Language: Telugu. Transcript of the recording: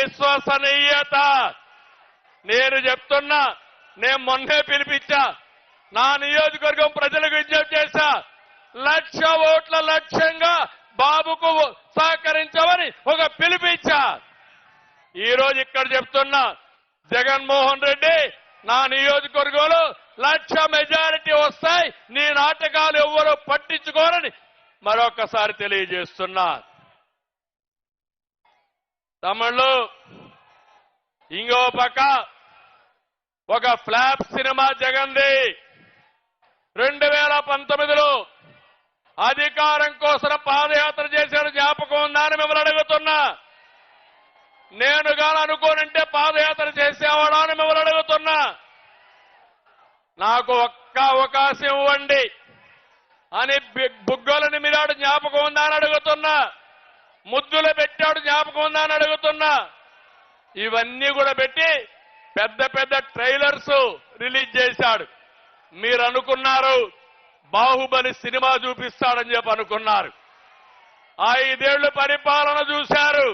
విశ్వసనీయత. నేను చెప్తున్నా, నేను మొన్నే పిలిపించా, నా నియోజకవర్గం ప్రజలకు విజ్ఞప్తి చేశా, 1,00,000 ఓట్ల లక్ష్యంగా బాబుకు సహకరించమని ఒక పిలిపించా. ఈ రోజు ఇక్కడ చెప్తున్నా, జగన్మోహన్ రెడ్డి నా నియోజకవర్గంలో 1,00,000 మెజారిటీ వస్తాయి, నీ నాటకాలు ఎవ్వరూ పట్టించుకోరని మరొకసారి తెలియజేస్తున్నా. తమిళు ఇంకో పక్క ఒక ఫ్లాప్ సినిమా జగన్ది. 2019లో అధికారం కోసం పాదయాత్ర చేశాడు, జ్ఞాపకం ఉందా అని మిమ్మల్ని అడుగుతున్నా. నేను గాని అనుకోనంటే పాదయాత్ర చేసేవాడా అని మిమ్మల్ని అడుగుతున్నా. నాకు ఒక్క అవకాశం ఇవ్వండి అని బుగ్గలని మీరాడు, జ్ఞాపకం ఉందా అని అడుగుతున్నా. ముద్దులు పెట్టాడు, జ్ఞాపకం ఉందా అని అడుగుతున్నా. ఇవన్నీ కూడా పెట్టి పెద్ద పెద్ద ట్రైలర్స్ రిలీజ్ చేశాడు. మీరు అనుకున్నారు బాహుబలి సినిమా చూపిస్తాడని చెప్పి అనుకున్నారు. 5 ఏళ్లు పరిపాలన చూశారు.